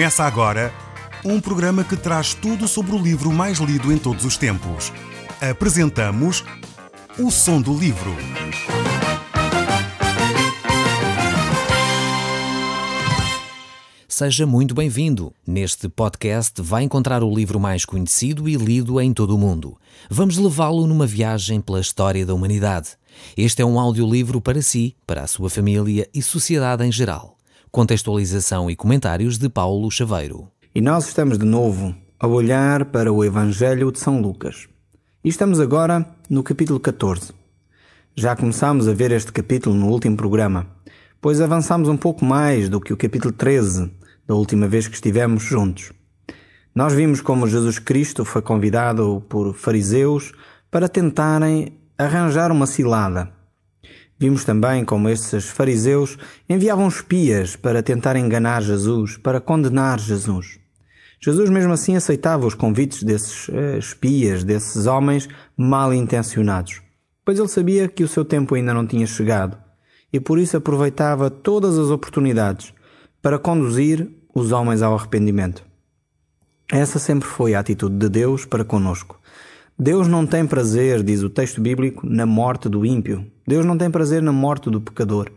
Começa agora um programa que traz tudo sobre o livro mais lido em todos os tempos. Apresentamos O Som do Livro. Seja muito bem-vindo. Neste podcast vai encontrar o livro mais conhecido e lido em todo o mundo. Vamos levá-lo numa viagem pela história da humanidade. Este é um audiolivro para si, para a sua família e sociedade em geral. Contextualização e comentários de Paulo Chaveiro. E nós estamos de novo a olhar para o Evangelho de São Lucas. E estamos agora no capítulo 14. Já começámos a ver este capítulo no último programa, pois avançámos um pouco mais do que o capítulo 13, da última vez que estivemos juntos. Nós vimos como Jesus Cristo foi convidado por fariseus para tentarem arranjar uma cilada. Vimos também como esses fariseus enviavam espias para tentar enganar Jesus, para condenar Jesus. Jesus mesmo assim aceitava os convites desses espias, desses homens mal intencionados, pois ele sabia que o seu tempo ainda não tinha chegado e por isso aproveitava todas as oportunidades para conduzir os homens ao arrependimento. Essa sempre foi a atitude de Deus para conosco. Deus não tem prazer, diz o texto bíblico, na morte do ímpio. Deus não tem prazer na morte do pecador.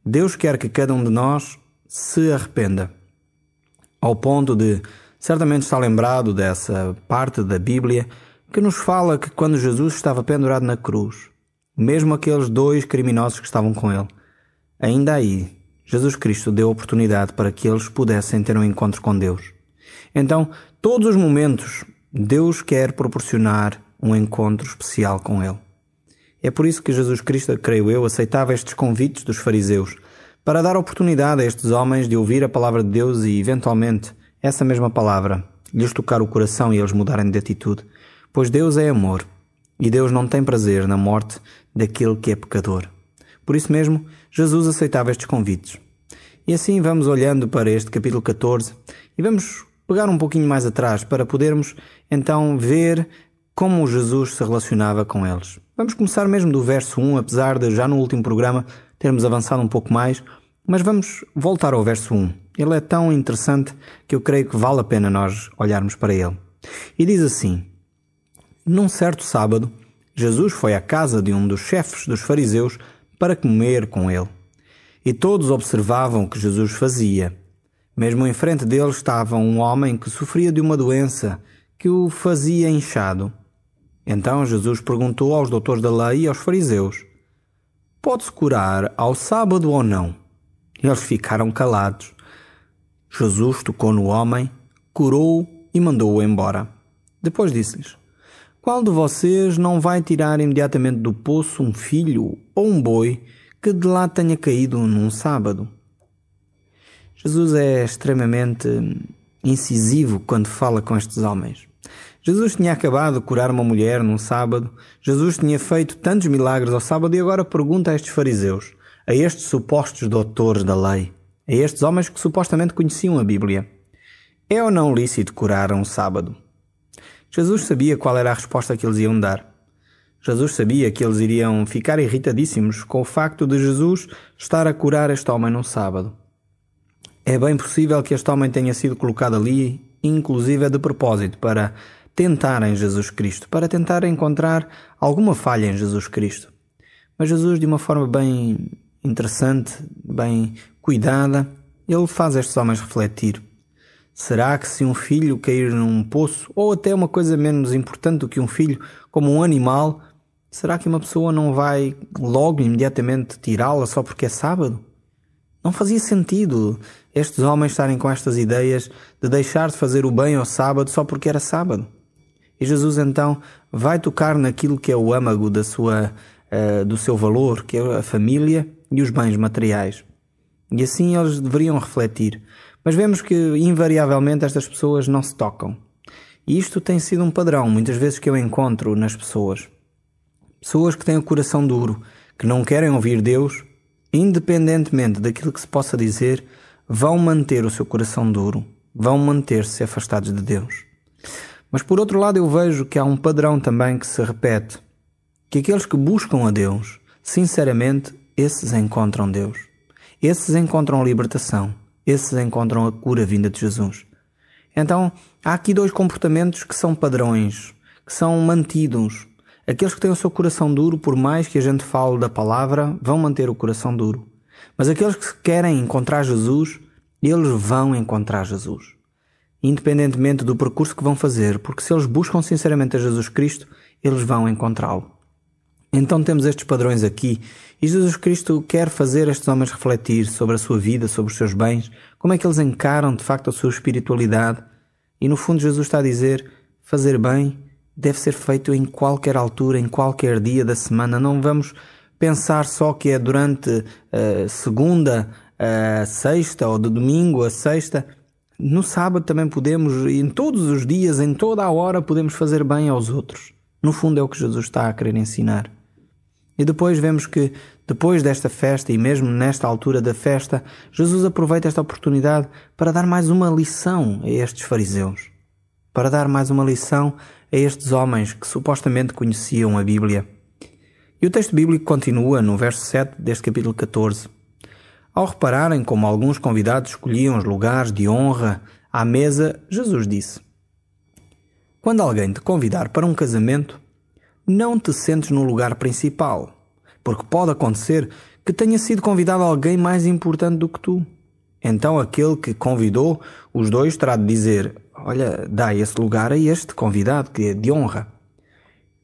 Deus quer que cada um de nós se arrependa. Ao ponto de, certamente está lembrado dessa parte da Bíblia que nos fala que quando Jesus estava pendurado na cruz, mesmo aqueles dois criminosos que estavam com ele, ainda aí, Jesus Cristo deu oportunidade para que eles pudessem ter um encontro com Deus. Então, todos os momentos, Deus quer proporcionar um encontro especial com Ele. É por isso que Jesus Cristo, creio eu, aceitava estes convites dos fariseus, para dar oportunidade a estes homens de ouvir a palavra de Deus e, eventualmente, essa mesma palavra lhes tocar o coração e eles mudarem de atitude. Pois Deus é amor, e Deus não tem prazer na morte daquele que é pecador. Por isso mesmo, Jesus aceitava estes convites. E assim vamos olhando para este capítulo 14 e vamos pegar um pouquinho mais atrás para podermos então ver como Jesus se relacionava com eles. Vamos começar mesmo do verso 1, apesar de já no último programa termos avançado um pouco mais, mas vamos voltar ao verso 1. Ele é tão interessante que eu creio que vale a pena nós olharmos para ele. E diz assim: Num certo sábado, Jesus foi à casa de um dos chefes dos fariseus para comer com ele. E todos observavam o que Jesus fazia. Mesmo em frente dele estava um homem que sofria de uma doença que o fazia inchado. Então Jesus perguntou aos doutores da lei e aos fariseus: Pode-se curar ao sábado ou não? Eles ficaram calados. Jesus tocou no homem, curou-o e mandou-o embora. Depois disse-lhes: Qual de vocês não vai tirar imediatamente do poço um filho ou um boi que de lá tenha caído num sábado? Jesus é extremamente incisivo quando fala com estes homens. Jesus tinha acabado de curar uma mulher num sábado. Jesus tinha feito tantos milagres ao sábado e agora pergunta a estes fariseus, a estes supostos doutores da lei, a estes homens que supostamente conheciam a Bíblia: é ou não lícito curar um sábado? Jesus sabia qual era a resposta que eles iam dar. Jesus sabia que eles iriam ficar irritadíssimos com o facto de Jesus estar a curar este homem num sábado. É bem possível que este homem tenha sido colocado ali, inclusive de propósito, para tentarem Jesus Cristo, para tentar encontrar alguma falha em Jesus Cristo. Mas Jesus, de uma forma bem interessante, bem cuidada, ele faz estes homens refletir. Será que se um filho cair num poço, ou até uma coisa menos importante do que um filho, como um animal, será que uma pessoa não vai logo, imediatamente, tirá-la só porque é sábado? Não fazia sentido estes homens estarem com estas ideias de deixar de fazer o bem ao sábado só porque era sábado. E Jesus então vai tocar naquilo que é o âmago do seu valor, que é a família e os bens materiais. E assim eles deveriam refletir. Mas vemos que invariavelmente estas pessoas não se tocam. E isto tem sido um padrão, muitas vezes, que eu encontro nas pessoas. Pessoas que têm o coração duro, que não querem ouvir Deus, independentemente daquilo que se possa dizer, vão manter o seu coração duro, vão manter-se afastados de Deus. Mas por outro lado eu vejo que há um padrão também que se repete, que aqueles que buscam a Deus, sinceramente, esses encontram Deus. Esses encontram libertação. Esses encontram a cura vinda de Jesus. Então, há aqui dois comportamentos que são padrões, que são mantidos. Aqueles que têm o seu coração duro, por mais que a gente fale da palavra, vão manter o coração duro. Mas aqueles que querem encontrar Jesus, eles vão encontrar Jesus. Independentemente do percurso que vão fazer, porque se eles buscam sinceramente a Jesus Cristo, eles vão encontrá-lo. Então temos estes padrões aqui, e Jesus Cristo quer fazer estes homens refletir sobre a sua vida, sobre os seus bens, como é que eles encaram de facto a sua espiritualidade. E no fundo Jesus está a dizer, fazer bem deve ser feito em qualquer altura, em qualquer dia da semana. Não vamos pensar só que é durante a segunda, a sexta, ou de domingo a sexta. No sábado também podemos, e em todos os dias, em toda a hora, podemos fazer bem aos outros. No fundo é o que Jesus está a querer ensinar. E depois vemos que, depois desta festa, e mesmo nesta altura da festa, Jesus aproveita esta oportunidade para dar mais uma lição a estes fariseus. Para dar mais uma lição a estes homens que supostamente conheciam a Bíblia. E o texto bíblico continua no verso 7 deste capítulo 14. Ao repararem como alguns convidados escolhiam os lugares de honra à mesa, Jesus disse: quando alguém te convidar para um casamento, não te sentes no lugar principal, porque pode acontecer que tenha sido convidado alguém mais importante do que tu. Então aquele que convidou os dois terá de dizer: olha, dá esse lugar a este convidado que é de honra.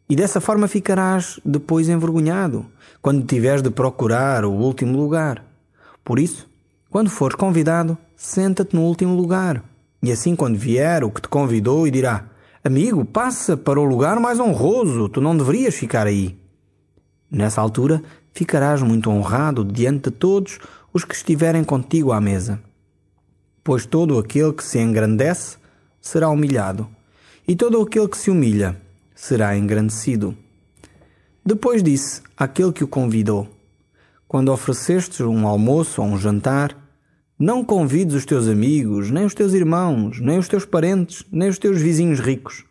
E dessa forma ficarás depois envergonhado, quando tiveres de procurar o último lugar. Por isso, quando fores convidado, senta-te no último lugar. E assim quando vier o que te convidou e dirá: amigo, passa para o lugar mais honroso, tu não deverias ficar aí. Nessa altura, ficarás muito honrado diante de todos os que estiverem contigo à mesa. Pois todo aquele que se engrandece será humilhado, e todo aquele que se humilha será engrandecido. Depois disse àquele que o convidou: quando oferecestes um almoço ou um jantar, não convides os teus amigos, nem os teus irmãos, nem os teus parentes, nem os teus vizinhos ricos,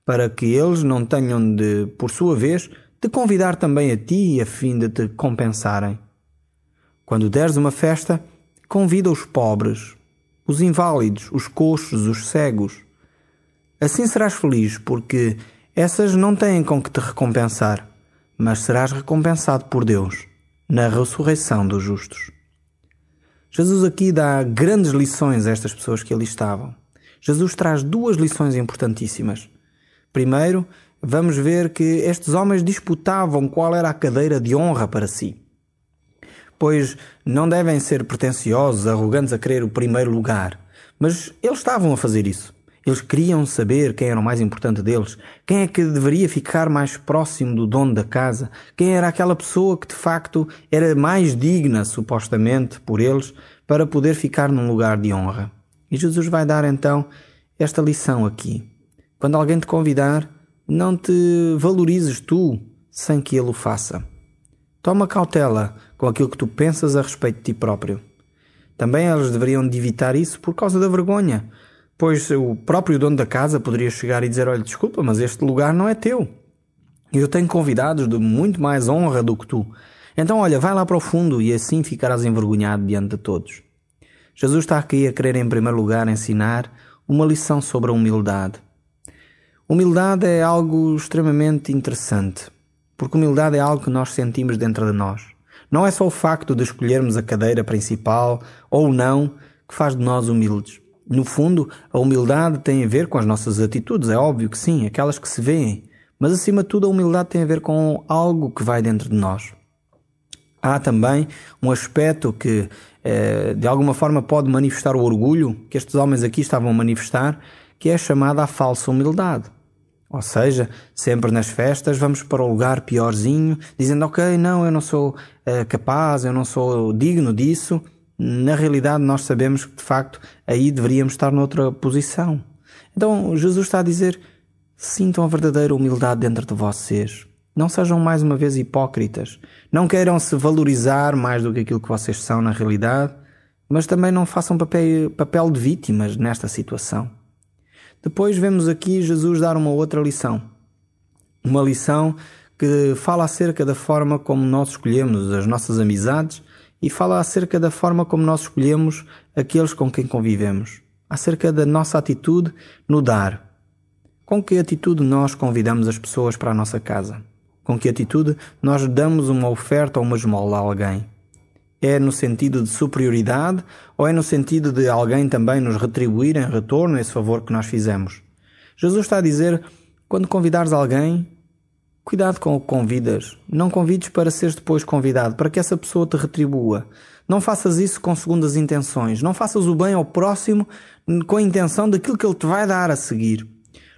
para que eles não tenham de, por sua vez, te convidar também a ti, a fim de te compensarem. Quando deres uma festa, convida os pobres, os inválidos, os coxos, os cegos. Assim serás feliz, porque essas não têm com que te recompensar, mas serás recompensado por Deus na ressurreição dos justos. Jesus aqui dá grandes lições a estas pessoas que ali estavam. Jesus traz duas lições importantíssimas. Primeiro, vamos ver que estes homens disputavam qual era a cadeira de honra para si. Pois não devem ser pretensiosos, arrogantes a querer o primeiro lugar. Mas eles estavam a fazer isso. Eles queriam saber quem era o mais importante deles, quem é que deveria ficar mais próximo do dono da casa, quem era aquela pessoa que de facto era mais digna, supostamente, por eles, para poder ficar num lugar de honra. E Jesus vai dar então esta lição aqui. Quando alguém te convidar, não te valorizes tu sem que ele o faça. Toma cautela com aquilo que tu pensas a respeito de ti próprio. Também eles deveriam de evitar isso por causa da vergonha, pois o próprio dono da casa poderia chegar e dizer: olha, desculpa, mas este lugar não é teu. Eu tenho convidados de muito mais honra do que tu. Então, olha, vai lá para o fundo e assim ficarás envergonhado diante de todos. Jesus está aqui a querer, em primeiro lugar, ensinar uma lição sobre a humildade. Humildade é algo extremamente interessante, porque humildade é algo que nós sentimos dentro de nós. Não é só o facto de escolhermos a cadeira principal ou não que faz de nós humildes. No fundo, a humildade tem a ver com as nossas atitudes, é óbvio que sim, aquelas que se veem. Mas acima de tudo a humildade tem a ver com algo que vai dentro de nós. Há também um aspecto que de alguma forma pode manifestar o orgulho, que estes homens aqui estavam a manifestar, que é chamada a falsa humildade. Ou seja, sempre nas festas vamos para o lugar piorzinho, dizendo: ok, não, eu não sou capaz, eu não sou digno disso. Na realidade nós sabemos que de facto aí deveríamos estar noutra posição. Então Jesus está a dizer: sintam a verdadeira humildade dentro de vocês. Não sejam mais uma vez hipócritas. Não queiram se valorizar mais do que aquilo que vocês são na realidade, mas também não façam papel de vítimas nesta situação. Depois vemos aqui Jesus dar uma outra lição. Uma lição que fala acerca da forma como nós escolhemos as nossas amizades e fala acerca da forma como nós escolhemos aqueles com quem convivemos, acerca da nossa atitude no dar. Com que atitude nós convidamos as pessoas para a nossa casa? Com que atitude nós damos uma oferta ou uma esmola a alguém? É no sentido de superioridade ou é no sentido de alguém também nos retribuir em retorno esse favor que nós fizemos? Jesus está a dizer, quando convidares alguém, cuidado com o que convidas. Não convides para seres depois convidado, para que essa pessoa te retribua. Não faças isso com segundas intenções. Não faças o bem ao próximo com a intenção daquilo que ele te vai dar a seguir.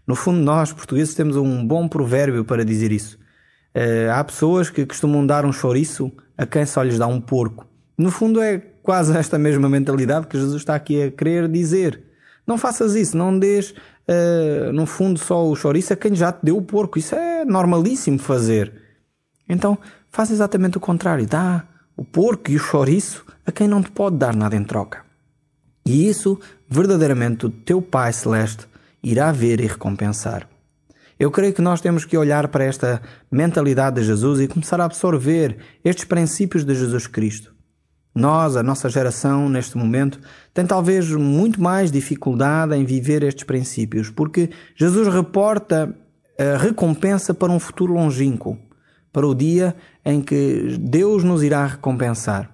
No fundo, nós, portugueses, temos um bom provérbio para dizer isso. Há pessoas que costumam dar um chouriço a quem só lhes dá um porco. No fundo, é quase esta mesma mentalidade que Jesus está aqui a querer dizer. Não faças isso, não dês, no fundo, só o chouriço a quem já te deu o porco. Isso é normalíssimo fazer. Então, faz exatamente o contrário. Dá o porco e o chouriço a quem não te pode dar nada em troca. E isso, verdadeiramente, o teu Pai Celeste irá ver e recompensar. Eu creio que nós temos que olhar para esta mentalidade de Jesus e começar a absorver estes princípios de Jesus Cristo. Nós, a nossa geração, neste momento, tem talvez muito mais dificuldade em viver estes princípios, porque Jesus reporta a recompensa para um futuro longínquo, para o dia em que Deus nos irá recompensar.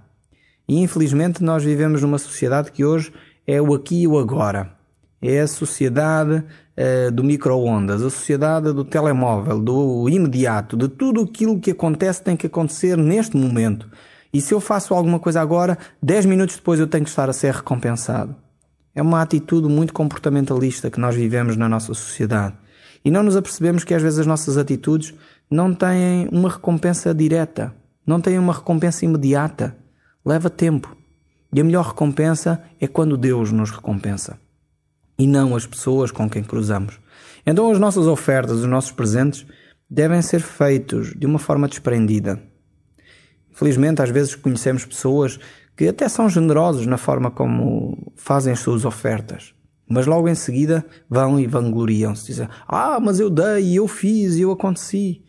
E infelizmente nós vivemos numa sociedade que hoje é o aqui e o agora. É a sociedade do micro-ondas, a sociedade do telemóvel, do imediato, de tudo aquilo que acontece tem que acontecer neste momento. E se eu faço alguma coisa agora, 10 minutos depois eu tenho que estar a ser recompensado. É uma atitude muito comportamentalista que nós vivemos na nossa sociedade. E não nos apercebemos que às vezes as nossas atitudes não têm uma recompensa direta, não têm uma recompensa imediata. Leva tempo. E a melhor recompensa é quando Deus nos recompensa. E não as pessoas com quem cruzamos. Então as nossas ofertas, os nossos presentes, devem ser feitos de uma forma desprendida. Infelizmente, às vezes conhecemos pessoas que até são generosos na forma como fazem as suas ofertas, mas logo em seguida vão e vangloriam-se, dizem, mas eu dei, eu fiz, eu aconteci,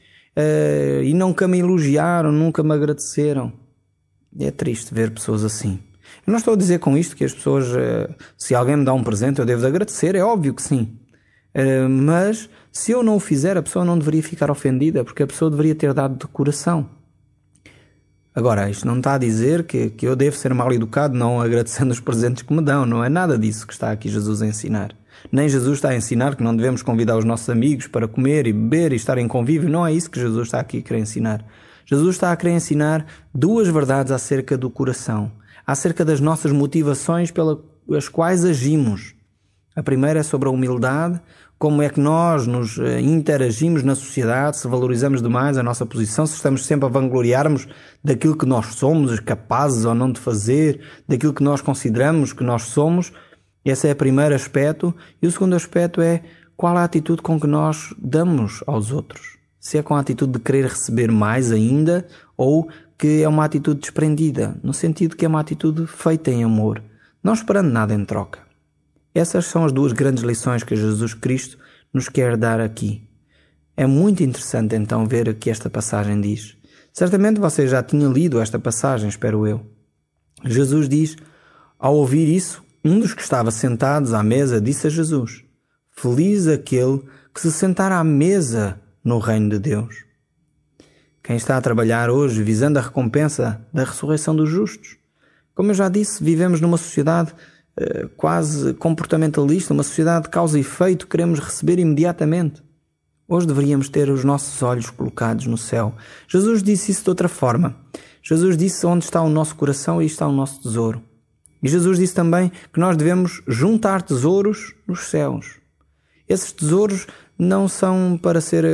e nunca me elogiaram, nunca me agradeceram. É triste ver pessoas assim. Eu não estou a dizer com isto que as pessoas, se alguém me dá um presente, eu devo agradecer, é óbvio que sim. Mas se eu não o fizer, a pessoa não deveria ficar ofendida, porque a pessoa deveria ter dado de coração. Agora, isto não está a dizer que eu devo ser mal educado não agradecendo os presentes que me dão. Não é nada disso que está aqui Jesus a ensinar. Nem Jesus está a ensinar que não devemos convidar os nossos amigos para comer e beber e estar em convívio. Não é isso que Jesus está aqui a querer ensinar. Jesus está a querer ensinar duas verdades acerca do coração, acerca das nossas motivações pelas quais agimos. A primeira é sobre a humildade, como é que nós nos interagimos na sociedade, se valorizamos demais a nossa posição, se estamos sempre a vangloriarmos daquilo que nós somos, capazes ou não de fazer, daquilo que nós consideramos que nós somos. Esse é o primeiro aspecto. E o segundo aspecto é qual a atitude com que nós damos aos outros. Se é com a atitude de querer receber mais ainda ou que é uma atitude desprendida, no sentido que é uma atitude feita em amor, não esperando nada em troca. Essas são as duas grandes lições que Jesus Cristo nos quer dar aqui. É muito interessante então ver o que esta passagem diz. Certamente você já tinha lido esta passagem, espero eu. Jesus diz, ao ouvir isso, um dos que estava sentados à mesa disse a Jesus, feliz aquele que se sentar à mesa no reino de Deus. Quem está a trabalhar hoje visando a recompensa da ressurreição dos justos. Como eu já disse, vivemos numa sociedade quase comportamentalista, uma sociedade de causa e efeito, queremos receber imediatamente. Hoje deveríamos ter os nossos olhos colocados no céu. Jesus disse isso de outra forma. Jesus disse onde está o nosso coração, aí está o nosso tesouro. E Jesus disse também que nós devemos juntar tesouros nos céus. Esses tesouros não são para ser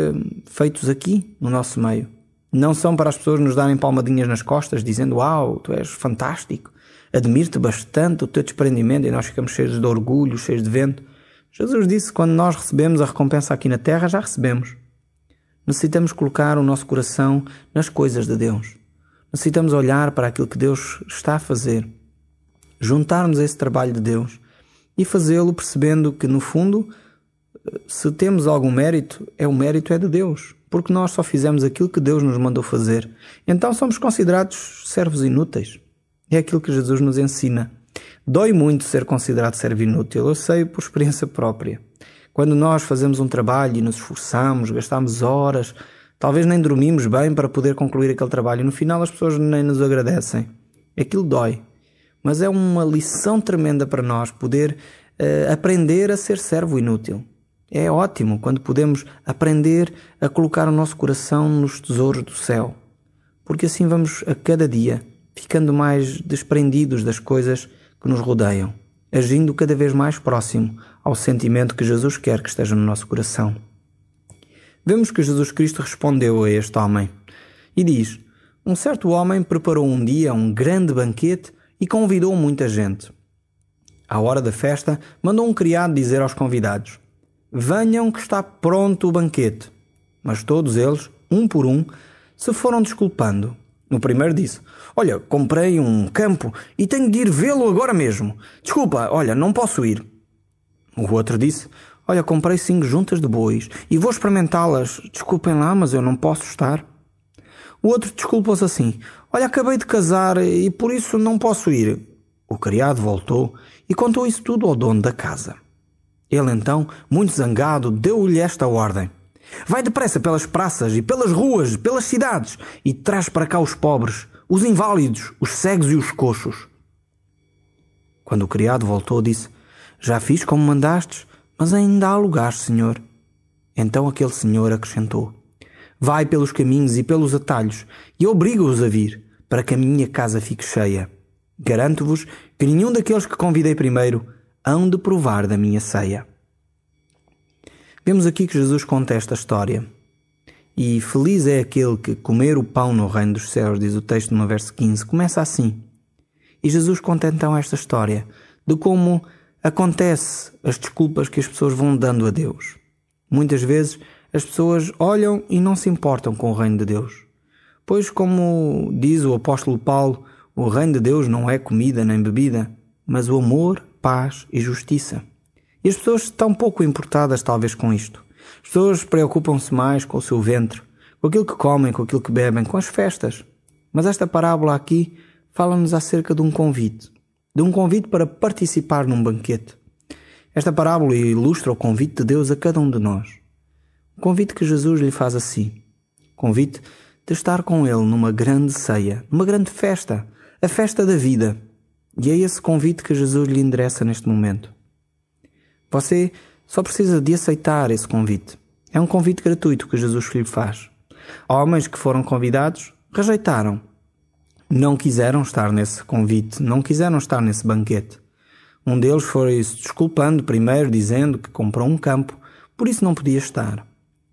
feitos aqui, no nosso meio. Não são para as pessoas nos darem palmadinhas nas costas, dizendo, uau, tu és fantástico. Admiro-te bastante o teu desprendimento, e nós ficamos cheios de orgulho, cheios de vento. Jesus disse que quando nós recebemos a recompensa aqui na terra, já recebemos. Necessitamos colocar o nosso coração nas coisas de Deus. Necessitamos olhar para aquilo que Deus está a fazer, juntar-nos a esse trabalho de Deus e fazê-lo percebendo que, no fundo, se temos algum mérito, o mérito é de Deus, porque nós só fizemos aquilo que Deus nos mandou fazer. Então somos considerados servos inúteis. É aquilo que Jesus nos ensina. Dói muito ser considerado servo inútil, eu sei por experiência própria. Quando nós fazemos um trabalho e nos esforçamos, gastamos horas, talvez nem dormimos bem para poder concluir aquele trabalho e no final as pessoas nem nos agradecem. Aquilo dói. Mas é uma lição tremenda para nós poder aprender a ser servo inútil. É ótimo quando podemos aprender a colocar o nosso coração nos tesouros do céu, porque assim vamos a cada dia ficando mais desprendidos das coisas que nos rodeiam, agindo cada vez mais próximo ao sentimento que Jesus quer que esteja no nosso coração. Vemos que Jesus Cristo respondeu a este homem e diz: um certo homem preparou um dia um grande banquete e convidou muita gente. À hora da festa, mandou um criado dizer aos convidados: venham que está pronto o banquete. Mas todos eles, um por um, se foram desculpando. O primeiro disse: olha, comprei um campo e tenho de ir vê-lo agora mesmo. Desculpa, olha, não posso ir. O outro disse: olha, comprei 5 juntas de bois e vou experimentá-las. Desculpem lá, mas eu não posso estar. O outro desculpou-se assim: olha, acabei de casar e por isso não posso ir. O criado voltou e contou isso tudo ao dono da casa. Ele então, muito zangado, deu-lhe esta ordem: vai depressa pelas praças e pelas ruas, pelas cidades, e traz para cá os pobres, os inválidos, os cegos e os coxos. Quando o criado voltou, disse: já fiz como mandastes, mas ainda há lugares, senhor. Então aquele senhor acrescentou: vai pelos caminhos e pelos atalhos e obriga-os a vir, para que a minha casa fique cheia. Garanto-vos que nenhum daqueles que convidei primeiro hão de provar da minha ceia. Vemos aqui que Jesus conta esta história. E feliz é aquele que comer o pão no reino dos céus, diz o texto no verso 15. Começa assim. E Jesus conta então esta história de como acontece as desculpas que as pessoas vão dando a Deus. Muitas vezes as pessoas olham e não se importam com o reino de Deus. Pois, como diz o apóstolo Paulo, o reino de Deus não é comida nem bebida, mas o amor, paz e justiça. E as pessoas estão pouco importadas talvez com isto. As pessoas preocupam-se mais com o seu ventre, com aquilo que comem, com aquilo que bebem, com as festas. Mas esta parábola aqui fala-nos acerca de um convite para participar num banquete. Esta parábola ilustra o convite de Deus a cada um de nós. O convite que Jesus lhe faz a si. O convite de estar com Ele numa grande ceia, numa grande festa, a festa da vida. E é esse convite que Jesus lhe endereça neste momento. Você só precisa de aceitar esse convite. É um convite gratuito que Jesus lhe faz. Homens que foram convidados rejeitaram. Não quiseram estar nesse convite, não quiseram estar nesse banquete. Um deles foi se desculpando primeiro, dizendo que comprou um campo, por isso não podia estar.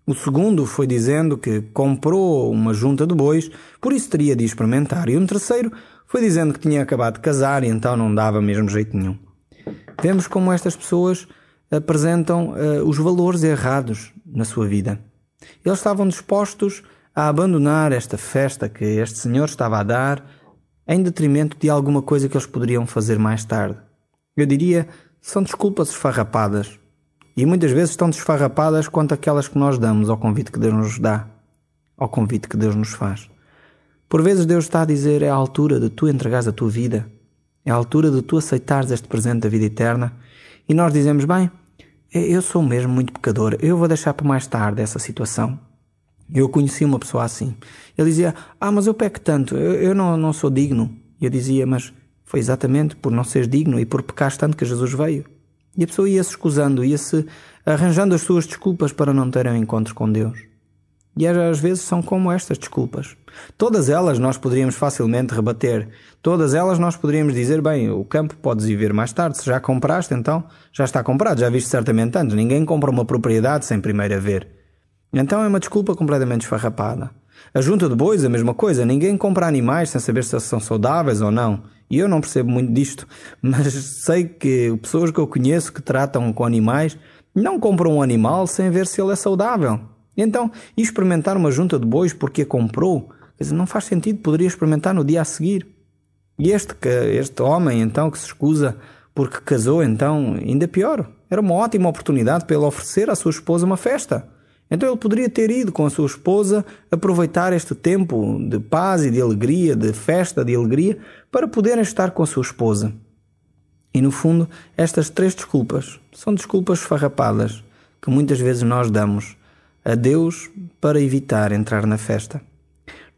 O segundo foi dizendo que comprou uma junta de bois, por isso teria de experimentar. E um terceiro foi dizendo que tinha acabado de casar e então não dava mesmo jeito nenhum. Vemos como estas pessoas apresentam os valores errados na sua vida. Eles estavam dispostos a abandonar esta festa que este senhor estava a dar em detrimento de alguma coisa que eles poderiam fazer mais tarde. Eu diria, são desculpas esfarrapadas. E muitas vezes estão desfarrapadas quanto aquelas que nós damos ao convite que Deus nos dá, ao convite que Deus nos faz. Por vezes Deus está a dizer: é a altura de tu entregares a tua vida, é a altura de tu aceitares este presente da vida eterna. E nós dizemos: bem, eu sou mesmo muito pecador, eu vou deixar para mais tarde essa situação. Eu conheci uma pessoa assim. Ele dizia: mas eu peco tanto, eu não sou digno. E eu dizia: mas foi exatamente por não seres digno e por pecares tanto que Jesus veio. E a pessoa ia-se escusando, ia-se arranjando as suas desculpas para não ter um encontro com Deus. E às vezes são como estas desculpas. Todas elas nós poderíamos facilmente rebater. Todas elas nós poderíamos dizer: bem, o campo podes ir ver mais tarde. Se já compraste, então já está comprado. Já viste certamente antes. Ninguém compra uma propriedade sem primeiro a ver. Então é uma desculpa completamente esfarrapada. A junta de bois, a mesma coisa. Ninguém compra animais sem saber se são saudáveis ou não. E eu não percebo muito disto, mas sei que pessoas que eu conheço que tratam com animais não compram um animal sem ver se ele é saudável. Então, experimentar uma junta de bois porque a comprou, quer dizer, não faz sentido, poderia experimentar no dia a seguir. E este homem, então, que se escusa porque casou, então, ainda pior. Era uma ótima oportunidade para ele oferecer à sua esposa uma festa. Então ele poderia ter ido com a sua esposa aproveitar este tempo de paz e de alegria, de festa, de alegria, para poderem estar com a sua esposa. E no fundo, estas 3 desculpas são desculpas farrapadas que muitas vezes nós damos a Deus para evitar entrar na festa.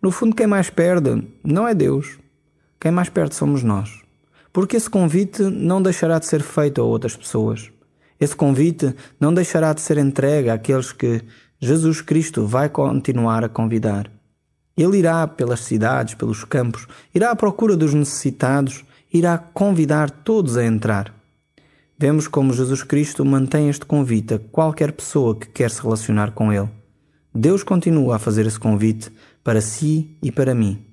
No fundo, quem mais perde não é Deus. Quem mais perde somos nós. Porque esse convite não deixará de ser feito a outras pessoas. Esse convite não deixará de ser entregue àqueles que Jesus Cristo vai continuar a convidar. Ele irá pelas cidades, pelos campos, irá à procura dos necessitados, irá convidar todos a entrar. Vemos como Jesus Cristo mantém este convite a qualquer pessoa que quer se relacionar com Ele. Deus continua a fazer esse convite para si e para mim.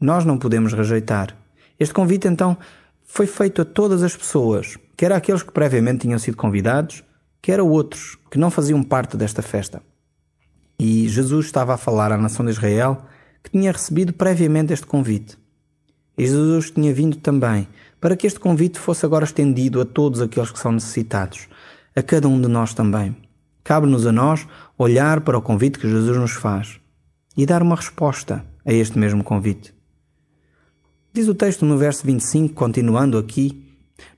Nós não podemos rejeitar. Este convite, então, foi feito a todas as pessoas, quer aqueles que previamente tinham sido convidados, quer a outros que não faziam parte desta festa. E Jesus estava a falar à nação de Israel que tinha recebido previamente este convite. E Jesus tinha vindo também para que este convite fosse agora estendido a todos aqueles que são necessitados, a cada um de nós também. Cabe-nos a nós olhar para o convite que Jesus nos faz e dar uma resposta a este mesmo convite. Diz o texto no verso 25, continuando aqui: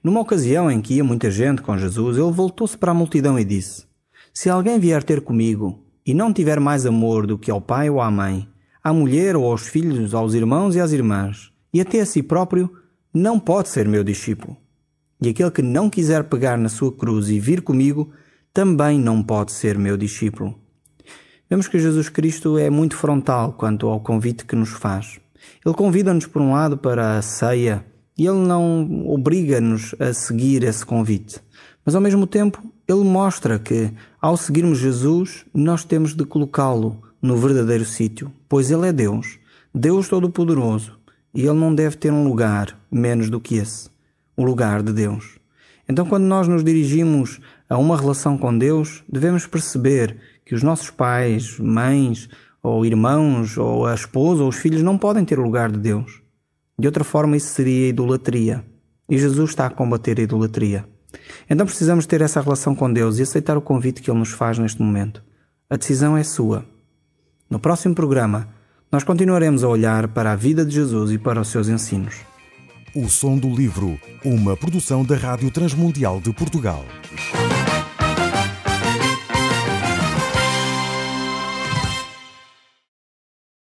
numa ocasião em que ia muita gente com Jesus, ele voltou-se para a multidão e disse: se alguém vier ter comigo e não tiver mais amor do que ao pai ou à mãe, à mulher ou aos filhos, aos irmãos e às irmãs, e até a si próprio, não pode ser meu discípulo. E aquele que não quiser pegar na sua cruz e vir comigo, também não pode ser meu discípulo. Vemos que Jesus Cristo é muito frontal quanto ao convite que nos faz. Ele convida-nos, por um lado, para a ceia, e Ele não obriga-nos a seguir esse convite. Mas, ao mesmo tempo, Ele mostra que, ao seguirmos Jesus, nós temos de colocá-lo no verdadeiro sítio, pois Ele é Deus, Deus Todo-Poderoso, e Ele não deve ter um lugar menos do que esse, o lugar de Deus. Então, quando nós nos dirigimos a uma relação com Deus, devemos perceber que os nossos pais, mães, ou irmãos, ou a esposa, ou os filhos não podem ter o lugar de Deus. De outra forma, isso seria idolatria. E Jesus está a combater a idolatria. Então precisamos ter essa relação com Deus e aceitar o convite que Ele nos faz neste momento. A decisão é sua. No próximo programa, nós continuaremos a olhar para a vida de Jesus e para os seus ensinos. O Som do Livro, uma produção da Rádio Transmundial de Portugal.